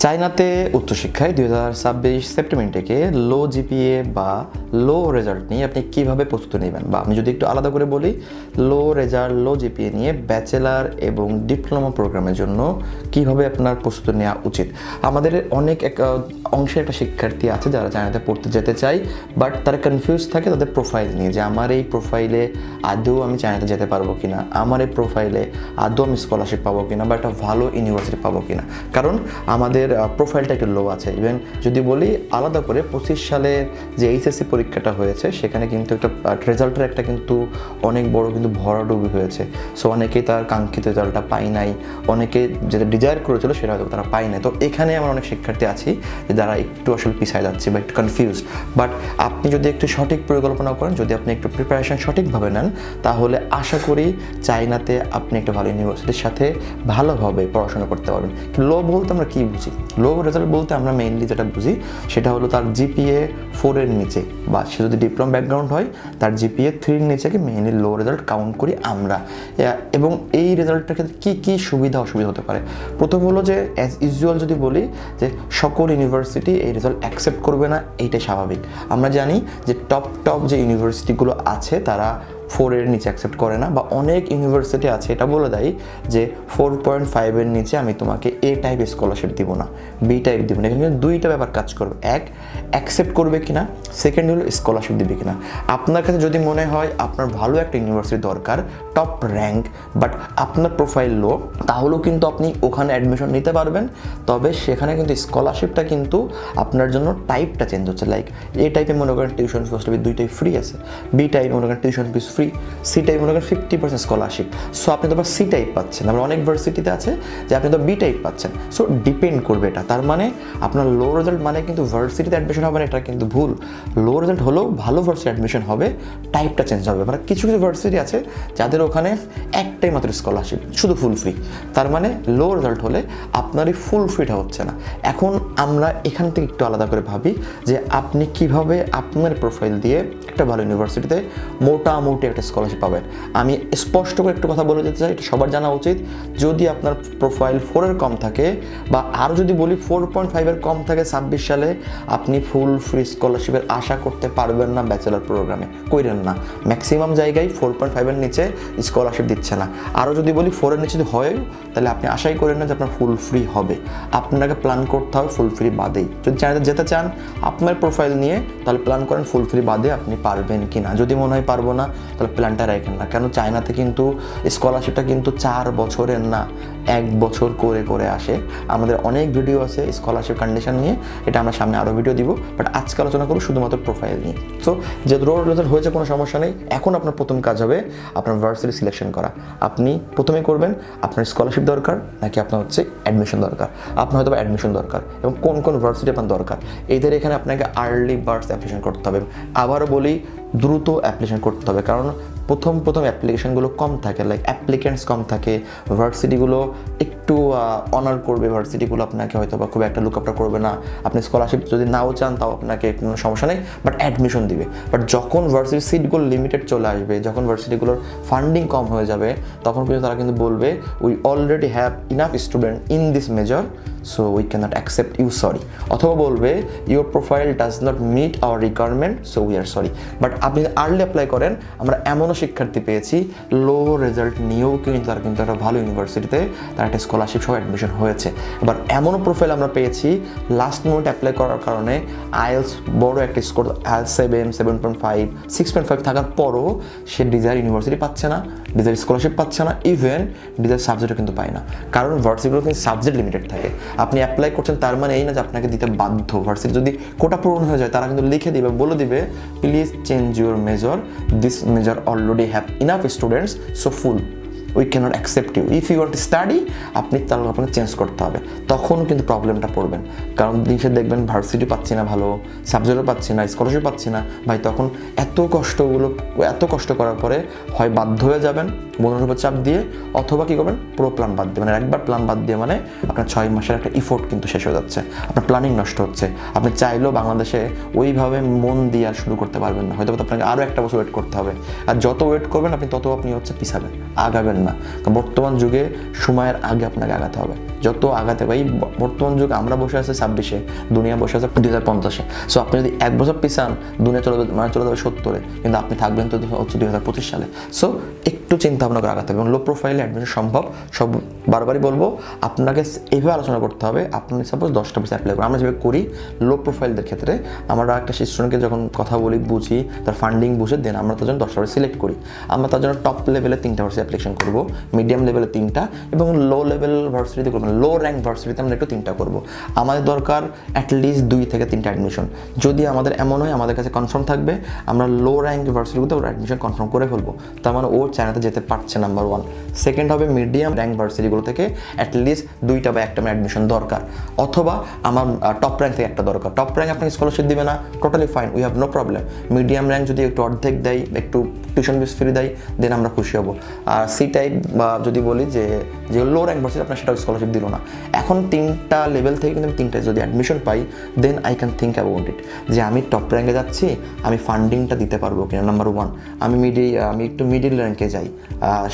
চায়নাতে উচ্চশিক্ষায় 2026 সেপ্টেম্বর থেকে লো জিপিএ বা লো রেজাল্ট নিয়ে আপনি কীভাবে প্রস্তুতি নেবেন, বা আমি যদি একটু আলাদা করে বলি, লো রেজাল্ট লো জিপিএ নিয়ে ব্যাচেলার এবং ডিপ্লোমা প্রোগ্রামের জন্য কিভাবে আপনার প্রস্তুতি নেওয়া উচিত। আমাদের অনেক অংশের একটা শিক্ষার্থী আছে যারা চায়নাতে পড়তে যেতে চায়, বাট তারা কনফিউজ থাকে তাদের প্রোফাইল নিয়ে, যে আমার এই প্রোফাইলে আদৌ আমি চায়নাতে যেতে পারবো কিনা, আমার এই প্রোফাইলে আদৌ আমি স্কলারশিপ পাবো কিনা, বা একটা ভালো ইউনিভার্সিটি পাবো কিনা। কারণ আমাদের প্রোফাইলটা একটু লো আছে। ইভেন যদি বলি আলাদা করে 25 সালের যে এইচএসসি পরীক্ষাটা হয়েছে, সেখানে কিন্তু একটা রেজাল্টের একটা কিন্তু অনেক বড় কিন্তু ভরাডুবি হয়েছে। সো অনেকেই তার কাঙ্ক্ষিত রেজাল্টটা পায় নাই, অনেকে যেটা ডিজায়ার করেছিল সেটা হয়তো তারা পায় নাই। তো এখানে আমার অনেক শিক্ষার্থী আছি যে যারা একটু আসলে পিছায় যাচ্ছে বা একটু কনফিউজ। বাট আপনি যদি একটু সঠিক পরিকল্পনা করেন, যদি আপনি একটু প্রিপারেশন সঠিকভাবে নেন, তাহলে আশা করি চায়নাতে আপনি একটা ভালো ইউনিভার্সিটির সাথে ভালোভাবে পড়াশোনা করতে পারবেন। লো বলতে আমরা কী বুঝি? লো রেজাল্ট বলতে আমরা মেইনলি যেটা বুঝি সেটা হলো তার জিপিএ 4 এর নিচে, বা সে যদি ডিপ্লোমা ব্যাকগ্রাউন্ড হয় তার জিপিএ 3 এর নিচেকে মেইনলি লো রেজাল্ট কাউন্ট করি আমরা। এবং এই রেজাল্টের ক্ষেত্রে কী কী সুবিধা অসুবিধা হতে পারে? প্রথম হলো যে অ্যাজ ইউজুয়াল যদি বলি যে সকল ইউনিভার্সিটি এই রেজাল্ট অ্যাকসেপ্ট করবে না, এইটাই স্বাভাবিক। আমরা জানি যে টপ যে ইউনিভার্সিটিগুলো আছে তারা 4 এর নিচে অ্যাকসেপ্ট করে না, বা অনেক ইউনিভার্সিটি আছে এটা বলে দেয় যে 4.5 এর নিচে আমি তোমাকে এ টাইপ স্কলারশিপ দিব না, বি টাইপ দিব না। এখানে দুইটা ব্যাপার কাজ করবে, এক অ্যাকসেপ্ট করবে কিনা, সেকেন্ড হলো স্কলারশিপ দিবে কিনা। আপনার কাছে যদি মনে হয় আপনার ভালো একটা ইউনিভার্সিটি দরকার, টপ র্যাঙ্ক, বাট আপনার প্রোফাইল লো, তাহলেও কিন্তু আপনি ওখানে অ্যাডমিশন নিতে পারবেন। তবে সেখানে কিন্তু স্কলারশিপটা কিন্তু আপনার জন্য টাইপটা চেঞ্জ হচ্ছে। লাইক এ টাইপে মনে করেন টিউশন ফিস দুইটাই ফ্রি আছে, বি টাইপ মনে করেন tuition fees free, C type মনে করেন 50% স্কলারশিপ। সো আপনি তো আবার সি টাইপ পাচ্ছেন, আবার অনেক ভার্সিটিতে আছে যে আপনি তো বি টাইপ পাচ্ছেন। সো ডিপেন্ড করবে এটা। তার মানে আপনার লো রেজাল্ট মানে কিন্তু ভার্সিটিতে অ্যাডমিশন হবে না, এটা কিন্তু ভুল। লো রেজাল্ট হলেও ভালো ভার্সিটি অ্যাডমিশন হবে, টাইপটা চেঞ্জ হবে। মানে কিছু কিছু ভার্সিটি আছে যাদের ওখানে একটাই মাত্র স্কলারশিপ, শুধু ফুল ফ্রি। তার মানে লো রেজাল্ট হলে আপনার এই ফুল ফ্রিটা হচ্ছে না। এখন আমরা এখান থেকে একটু আলাদা করে ভাবি যে আপনি কিভাবে আপনার প্রোফাইল দিয়ে একটা ভালো ইউনিভার্সিটিতে মোটামুটি একটা স্কলারশিপ পাবেন। আমি স্পষ্ট করে একটু কথা বলে যেতে চাই, এটা সবার জানা উচিত। যদি আপনার প্রোফাইল 4 এর কম থাকে, বা আরও যদি বলি 4.5 এর কম থাকে 26 সালে, আপনি ফুল ফ্রি স্কলারশিপের আশা করতে পারবেন না ব্যাচেলার প্রোগ্রামে, কইরেন না। ম্যাক্সিমাম জায়গায় 4.5 এর নিচে স্কলারশিপ দিচ্ছে না। আরও যদি বলি 4 এর নিচে যদি হয়, তাহলে আপনি আশাই করেন না যে আপনার ফুল ফ্রি হবে। আপনাকে প্ল্যান করতে হবে ফুল ফ্রি বাদেই। যদি চায়নাতে যেতে চান আপনার প্রোফাইল নিয়ে, তাহলে প্ল্যান করেন ফুল ফ্রি বাদে আপনি পারবেন কি না। যদি মনে হয় পারবো না, তাহলে প্ল্যানটা রাখেন না। কেন চায়নাতে কিন্তু স্কলারশিপটা কিন্তু 4 বছরের না, 1 বছর করে করে আসে। আমাদের অনেক ভিডিও আছে স্কলারশিপ কন্ডিশন নিয়ে, এটা আমরা সামনে আরও ভিডিও দিব, বাট আজকে আলোচনা করব শুধুমাত্র প্রোফাইল নিয়ে। সো যে রোড রেজাল্ট হয়েছে কোনো সমস্যা নেই। এখন আপনার প্রথম কাজ হবে আপনার ভার্সিটি সিলেকশন করা। আপনি প্রথমে করবেন আপনার স্কলারশিপ দরকার নাকি আপনার হচ্ছে অ্যাডমিশন দরকার। আপনার হয়তো অ্যাডমিশন দরকার, এবং কোন কোন ভার্সিটি আপনার দরকার, এদের এখানে আপনাকে আর্লি বার্ডস অ্যাপ্লিকেশন করতে হবে। আবারও বলি, দ্রুত অ্যাপ্লিকেশন করতে হবে, কারণ প্রথম অ্যাপ্লিকেশনগুলো কম থাকে, লাইক অ্যাপ্লিকেন্টস কম থাকে। ভার্সিটিগুলো একটু অনার করবে, ভার্সিটিগুলো আপনাকে হয়তো বা খুব একটা লুকআপটা করবে না। আপনি স্কলারশিপ যদি নাও চান তাও আপনাকে কোনো সমস্যা নেই, বাট অ্যাডমিশন দিবে। বাট যখন ভার্সিটির সিটগুলো লিমিটেড চলে আসবে, যখন ভার্সিটিগুলোর ফান্ডিং কম হয়ে যাবে, তখন কিন্তু তারা কিন্তু বলবে we already have enough student in this major, so we can not accept you, sorry. অথবা বলবে your profile does not meet our requirement, so we are sorry. But আপনি আর্লি অ্যাপ্লাই করেন। আমরা এমনও শিক্ষার্থী পেয়েছি লো রেজাল্ট নিয়েও কিন্তু তারা কিন্তু একটা ভালো ইউনিভার্সিটিতে তার একটা স্কলারশিপ সহ অ্যাডমিশন হয়েছে। এবার এমনও প্রোফাইল আমরা পেয়েছি লাস্ট মোমেন্ট অ্যাপ্লাই করার কারণে আইএলস বড় একটা স্কোর, আইএলস 7, 7.5, 6.5 থাকার পরও সে ডিজায়ার ইউনিভার্সিটি পাচ্ছে না, ডিজায়ার স্কলারশিপ পাচ্ছে না, ইভেন ডিজায়ার সাবজেক্টও কিন্তু পায় না। কারণ ভার্সিটিগুলো কিন্তু সাবজেক্ট লিমিটেড থাকে। আপনি অ্যাপ্লাই করছেন তার মানে এই না যে আপনাকে দিতে বাধ্য। ভার্সিটি যদি কোটা পূরণ হয়ে যায়, তারা কিন্তু লিখে দিবে, বলে দিবে please change your major, this major already have enough students, so full we cannot accept you. If you want to study, আপনি তাহলে আপনাকে চেঞ্জ করতে হবে। তখন কিন্তু প্রবলেমটা পড়বেন, কারণ দিশে দেখবেন ভার্সিটি পাচ্ছি না, ভালো সাবজেক্টও পাচ্ছি না, স্কলারশিপ পাচ্ছি না। ভাই তখন এত কষ্ট করার পরে হয় বাধ্য হয়ে যাবেন বন্ধুর উপর চাপ দিয়ে, অথবা কী করবেন পুরো প্ল্যান বাদ দিয়ে, মানে একবার প্ল্যান বাদ দিয়ে মানে আপনার 6 মাসের একটা ইফোর্ট কিন্তু শেষ হয়ে যাচ্ছে, আপনার প্ল্যানিং নষ্ট হচ্ছে। আপনি চাইলেও বাংলাদেশে ওইভাবে মন দিয়ে আর শুরু করতে পারবেন না, হয়তো আপনাকে আরও 1 বছর ওয়েট করতে হবে। আর যত ওয়েট করবেন আপনি তত আপনি হচ্ছে পিছাবেন, আগাবেন না। কারণ বর্তমান যুগে সময়ের আগে আপনাকে আগাতে হবে, যত আগাতে ভাই। বর্তমান যুগে আমরা বসে আছি 26-এ, দুনিয়া বসে আছে 2050-এ। সো আপনি যদি 1 বছর পিছান, দুনিয়া চলে যাবে 70-এ, কিন্তু আপনি থাকবেন তো হচ্ছে 2025 সালে। সো একটু চিন্তা ভাবনা করে আগাতে হবে। এবং লো প্রোফাইলে অ্যাডমিশন সম্ভব, সব বারবারই বলবো আপনাকে এইভাবে আলোচনা করতে হবে। আপনি সাপোজ 10টা পিস অ্যাপ্লাই করেন, আমরা যেভাবে করি লো প্রোফাইলদের ক্ষেত্রে, আমরা একটা স্টুডেন্টকে যখন কথা বলি, বুঝি, তার ফান্ডিং বুঝে, দেন আমরা তার জন্য 10টা সিলেক্ট করি। আমরা তার জন্য টপ লেভেলে 3টা ভার্সিটি অ্যাপ্লিকেশন করবো, মিডিয়াম লেভেলে 3টা, এবং লো লেভেল ভার্সিটিতে করবো, লো র্যাঙ্ক ভার্সিটিতে আমরা একটু 3টা করবো। আমাদের দরকার অ্যাটলিস্ট 2 থেকে 3টা অ্যাডমিশন। যদি আমাদের এমন হয় আমাদের কাছে কনফার্ম থাকবে, আমরা লো র্যাঙ্ক ভার্সিটিতে ওর অ্যাডমিশন কনফার্ম করে ফেলবো, তার মানে ও চায়নাতে যেতে পারছে, নাম্বার 1। সেকেন্ড হবে মিডিয়াম র্যাঙ্ক ভার্সিটিগুলো থেকে অ্যাটলিস্ট 2টা বা 1টা অ্যাডমিশন দরকার, অথবা আমার টপ র্যাঙ্ক থেকে একটা দরকার। টপ র্যাঙ্ক আপনাকে স্কলারশিপ দিবে না, totally fine, we have no problem. Medium rank যদি একটু অর্ধেক দেয়, একটু টিউশন ফিস ফ্রি দেয়, দেন আমরা খুশি হব। আর সি টাইপ বা যদি বলি যে লো র্যাঙ্ক ভার্সিটি, আপনার সেটাও স্কলারশিপ দিল না। এখন 3টা লেভেল থেকে কিন্তু 3টায় যদি অ্যাডমিশন পাই, then I can think about it, যে আমি টপ র্যাঙ্কে যাচ্ছি, আমি ফান্ডিংটা দিতে পারবো কিনা, নাম্বার 1। আমি একটু মিডিল র্যাঙ্কে যাই,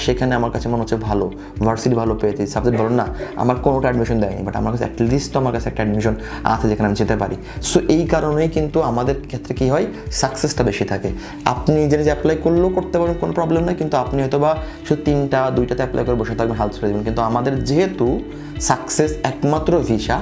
সেখানে আমার কাছে মনে হচ্ছে ভালো ভার্সিটি, ভালো পেয়েছি, সাবজেক্ট ভালো না, আমার কোনোটা অ্যাডমিশন দেয়নি, বাট আমার কাছে অ্যাটলিস্ট আমার কাছে একটা অ্যাডমিশন আছে যেখানে আমি যেতে পারি। সো এই কারণেই কিন্তু আমাদের ক্ষেত্রে কী হয়, সাকসেসটা বেশি থাকে। আপনি নিজে নিজে অ্যাপ্লাই করলেও করতে পারেন, কোনো প্রবলেম নেই, কিন্তু আপনি হয়তো বা শুধু 3টা 2টাতে অ্যাপ্লাই করে বসে থাকবেন, হাল ছেড়ে দেবেন। কিন্তু আমাদের যেহেতু সাকসেস একমাত্র ভিসা,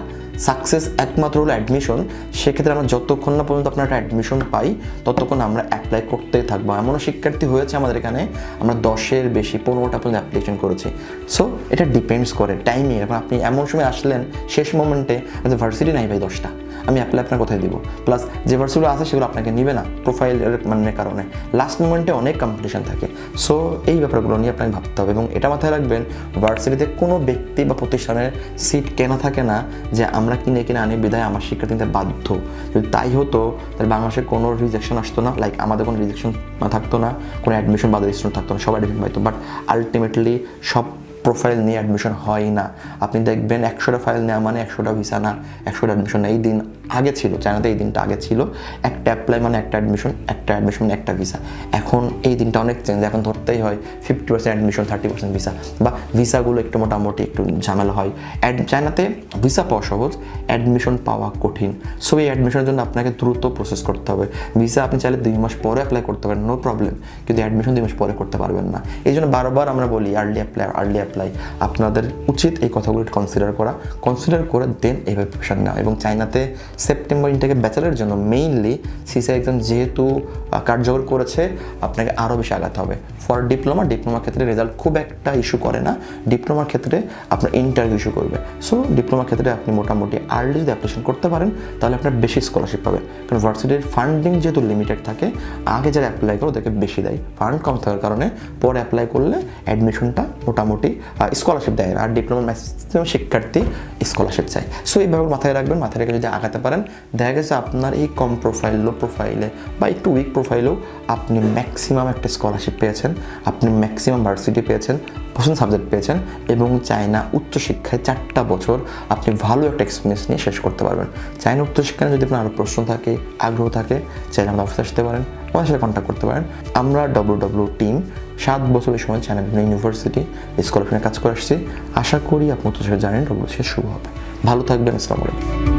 সাকসেস একমাত্র হলো অ্যাডমিশন, সেক্ষেত্রে আমরা যতক্ষণ না পর্যন্ত আপনার একটা অ্যাডমিশন পাই, ততক্ষণ আমরা অ্যাপ্লাই করতেই থাকবো। এমনও শিক্ষার্থী হয়েছে আমাদের এখানে, আমরা 10-এর বেশি 15টা পর্যন্ত অ্যাপ্লিকেশন করেছি। সো এটা ডিপেন্ডস করে টাইমিং। এখন আপনি এমন সময় আসলেন শেষ মোমেন্টে, ভার্সিটি নাই ভাই 10টা, আমি অ্যাপ্লাই আপনার কোথায় দিব, প্লাস যে ভার্সিটিগুলো আছে সেগুলো আপনাকে নিবে না প্রোফাইলের মানের কারণে, লাস্ট মোমেন্টে অনেক কম্পিটিশন থাকে। সো এই ব্যাপারগুলো নিয়ে আপনাকে ভাবতে হবে। এবং এটা মাথায় রাখবেন, ভার্সিটিতে কোনো ব্যক্তি বা প্রতিষ্ঠানের সিট কেনা থাকে না যে আমরা কিনে আনি বিধায় আমার শিক্ষার্থী নিতে বাধ্য। যদি তাই হতো তাহলে বাংলাদেশে কোনো রিজেকশন আসতো না, লাইক আমাদের কোনো রিজেকশন থাকতো না, কোনো অ্যাডমিশন বাদের স্টুডেন্ট থাকতো না, সবাই অ্যাডমিশন পাইতো। বাট আলটিমেটলি সব প্রোফাইল নিয়ে অ্যাডমিশন হয় না। আপনি দেখবেন 100টা ফাইল নেওয়া মানে 100টা ভিসা না, 100টা অ্যাডমিশন। এই দিন আগে ছিল, চায়নাতে এই দিনটা আগে ছিল, একটা অ্যাপ্লাই মানে একটা অ্যাডমিশন, একটা অ্যাডমিশন মানে একটা ভিসা। এখন এই দিনটা অনেক চেঞ্জ, এখন ধরতেই হয় 50% অ্যাডমিশন, 30% ভিসা, বা ভিসাগুলো একটু মোটামুটি একটু ঝামেলা হয়। চায়নাতে ভিসা পাওয়া সহজ, অ্যাডমিশন পাওয়া কঠিন। সো এই অ্যাডমিশনের জন্য আপনাকে দ্রুত প্রসেস করতে হবে। ভিসা আপনি চাইলে 2 মাস পরে অ্যাপ্লাই করতে পারেন, নো প্রবলেম, কিন্তু অ্যাডমিশন 2 মাস পরে করতে পারবেন না। এই জন্য বারবার আমরা বলি আর্লি অ্যাপ্লাই। আপনাদের উচিত এই কথাগুলো কনসিডার করে দেন এইভাবে প্রিপারেশন নেওয়া। এবং চায়নাতে সেপ্টেম্বর ইনটেকে ব্যাচেলারের জন্য মেইনলি সিসি এক্সাম যেহেতু কার্যকর করেছে, আপনাকে আরও বেশি আগাতে হবে। ফর ডিপ্লোমার ক্ষেত্রে রেজাল্ট খুব একটা ইস্যু করে না, ডিপ্লোমার ক্ষেত্রে আপনার ইন্টারভিউ ইস্যু করবে। সো ডিপ্লোমার ক্ষেত্রে আপনি মোটামুটি আর্লি যদি অ্যাপ্লিকেশন করতে পারেন, তাহলে আপনার বেশি স্কলারশিপ পাবেন। কারণ ভার্সিটির ফান্ডিং যেহেতু লিমিটেড থাকে, আগে যারা অ্যাপ্লাই করে ওদেরকে বেশি দেয়, ফান্ড কম থাকার কারণে পরে অ্যাপ্লাই করলে অ্যাডমিশনটা মোটামুটি স্কলারশিপ দেয়। আর ডিপ্লোমার ম্যাক্সিমাম শিক্ষার্থী স্কলারশিপ চায়। সো এই ব্যাপার মাথায় রাখবেন, মাথায় রেখে যদি আগাতে পারেন, দেখা গেছে আপনার এই কম প্রোফাইল, লো প্রোফাইলে বা একটু উইক প্রোফাইলেও আপনি ম্যাক্সিমাম একটা স্কলারশিপ পেয়েছেন, আপনি ম্যাক্সিমাম ভার্সিটি পেয়েছেন, পছন্দ সাবজেক্ট পেয়েছেন, এবং চায়না উচ্চশিক্ষায় 4টা বছর আপনি ভালো একটা এক্সপিরিয়েন্স নিয়ে শেষ করতে পারবেন। চায়না উচ্চশিক্ষায় যদি আপনার আরও প্রশ্ন থাকে, আগ্রহ থাকে, চাইলে আমরা অফিসে আসতে পারেন, আমাদের সাথে কন্ট্যাক্ট করতে পারেন। আমরা WW টিম 7 বছরের সময় চায়না বিভিন্ন ইউনিভার্সিটি স্কলারশিপে কাজ করে আসছি। আশা করি আপনি উচ্চশিক্ষা জানেন, WW শুভ হবে। ভালো থাকবেন, আসসালামু আলাইকুম।